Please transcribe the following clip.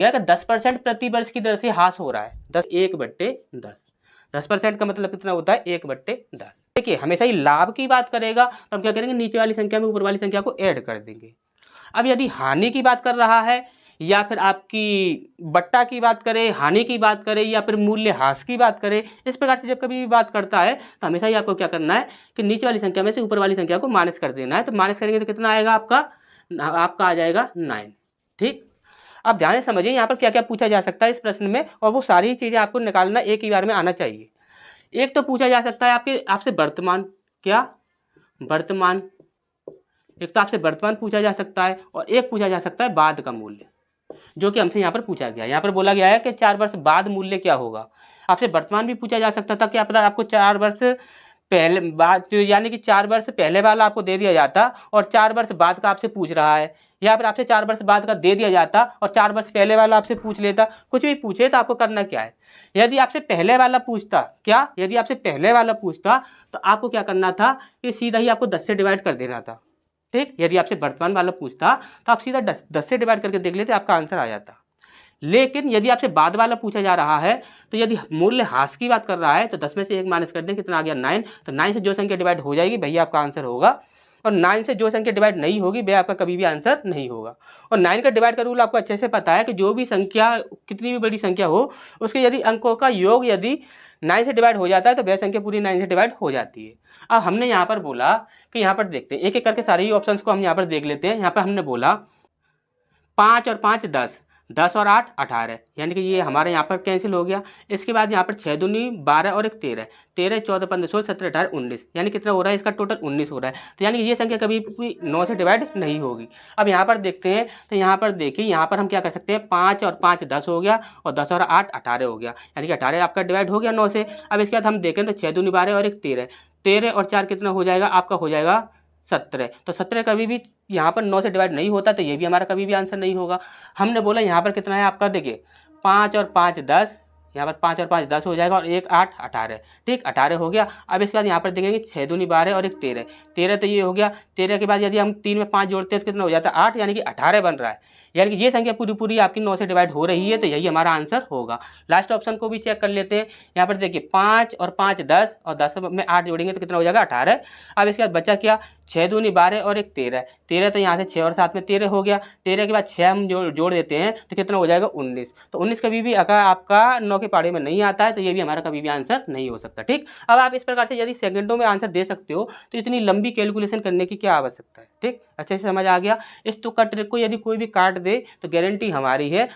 कि 10% प्रति वर्ष की दर से ह्रास हो रहा है। 1/10 10% का मतलब कितना होता है 1/10। देखिए हमेशा ही लाभ की बात करेगा तो हम क्या करेंगे, नीचे वाली संख्या में ऊपर वाली संख्या को ऐड कर देंगे। अब यदि हानि की बात कर रहा है या फिर आपकी बट्टा की बात करें, हानि की बात करें या फिर मूल्य ह्रास की बात करें, इस प्रकार से जब कभी भी बात करता है तो हमेशा ही आपको क्या करना है कि नीचे वाली संख्या में से ऊपर वाली संख्या को माइनस कर देना है। तो माइनस करेंगे तो कितना आएगा आपका आ जाएगा 9। ठीक, अब ध्यान से समझिए यहाँ पर क्या क्या पूछा जा सकता है इस प्रश्न में, और वो सारी चीज़ें आपको निकालना एक ही बार में आना चाहिए। एक तो पूछा जा सकता है आपसे वर्तमान, क्या वर्तमान, एक तो आपसे वर्तमान पूछा जा सकता है और एक पूछा जा सकता है बाद का मूल्य, जो कि हमसे यहाँ पर पूछा गया है। यहाँ पर बोला गया है कि 4 वर्ष बाद मूल्य क्या होगा। आपसे वर्तमान भी पूछा जा सकता था, क्या पता आपको 4 वर्ष पहले बाद, यानी कि 4 वर्ष पहले वाला आपको दे दिया जाता और 4 वर्ष बाद का आपसे पूछ रहा है, या फिर आपसे 4 वर्ष बाद का दे दिया जाता और 4 वर्ष पहले वाला आपसे पूछ लेता। कुछ भी पूछे तो आपको करना क्या है, यदि आपसे पहले वाला पूछता, क्या यदि आपसे पहले वाला पूछता तो आपको क्या करना था कि सीधा ही आपको 10 से डिवाइड कर देना था। ठीक, यदि आपसे वर्तमान वाला पूछता तो आप सीधा 10 से डिवाइड करके देख लेते, आपका आंसर आ जाता। लेकिन यदि आपसे बाद वाला पूछा जा रहा है तो यदि मूल्य ह्रास की बात कर रहा है तो 10 में से 1 माइनस कर दें, कितना आ गया 9। तो 9 से जो संख्या डिवाइड हो जाएगी भैया आपका आंसर होगा, और 9 से जो संख्या डिवाइड नहीं होगी वह आपका कभी भी आंसर नहीं होगा। और 9 का डिवाइड का रूल आपको अच्छे से पता है कि जो भी संख्या, कितनी भी बड़ी संख्या हो, उसके यदि अंकों का योग यदि 9 से डिवाइड हो जाता है तो वह संख्या पूरी 9 से डिवाइड हो जाती है। अब हमने यहाँ पर बोला कि यहाँ पर देखते हैं एक एक करके सारे ही ऑप्शंस को हम यहाँ पर देख लेते हैं। यहाँ पर हमने बोला 5 और 5 10, 10 और 8 18, यानी कि ये हमारे यहाँ पर कैंसिल हो गया। इसके बाद यहाँ पर 6 दूनी 12 और 1 13, 13 14 15 16 17 18 19, यानी कितना हो रहा है इसका टोटल 19 हो रहा है। तो यानी कि ये संख्या कभी भी 9 से डिवाइड नहीं होगी। अब यहाँ पर देखते हैं तो यहाँ पर देखिए, यहाँ पर हम क्या कर सकते हैं, 5 और 5 10 हो गया और 10 और 8 18 हो गया, यानी कि 18 आपका डिवाइड हो गया 9 से। अब इसके बाद हम देखें तो 6 दूनी 12 और 1 13, 13 और 4 कितना हो जाएगा आपका, हो जाएगा 17। तो 17 कभी भी यहाँ पर 9 से डिवाइड नहीं होता, तो ये भी हमारा कभी भी आंसर नहीं होगा। हमने बोला यहाँ पर कितना है आपका, देखिए 5 और 5 10, यहाँ पर 5 और 5 10 हो जाएगा और 1 8 18। ठीक, 18 हो गया। अब इसके बाद यहाँ पर देखेंगे 6 दूनी 12 और 1 13, 13 तो ये हो गया। 13 के बाद यदि हम 3 में 5 जोड़ते हैं तो कितना हो जाता है 8, यानी कि 18 बन रहा है। यानी कि ये संख्या पूरी पूरी आपकी 9 से डिवाइड हो रही है, तो यही हमारा आंसर होगा। लास्ट ऑप्शन को भी चेक कर लेते हैं। यहाँ पर देखिए 5 और 5 10 और 10 में 8 जोड़ेंगे तो कितना हो जाएगा 18। अब इसके बाद बचा क्या, 6 दूनी 12 और 1 13, 13 तो यहाँ से 6 और 7 में 13 हो गया। 13 के बाद 6 हम जोड़ देते हैं तो कितना हो जाएगा 19। तो 19 कभी भी अगर आपका 9 के पहाड़े में नहीं आता है तो ये भी हमारा कभी भी आंसर नहीं हो सकता। ठीक, अब आप इस प्रकार से यदि सेकंडों में आंसर दे सकते हो तो इतनी लंबी कैलकुलेशन करने की क्या आवश्यकता है। ठीक, अच्छे से समझ आ गया। इस तुक्का ट्रिक को यदि कोई भी काट दे तो गारंटी हमारी है।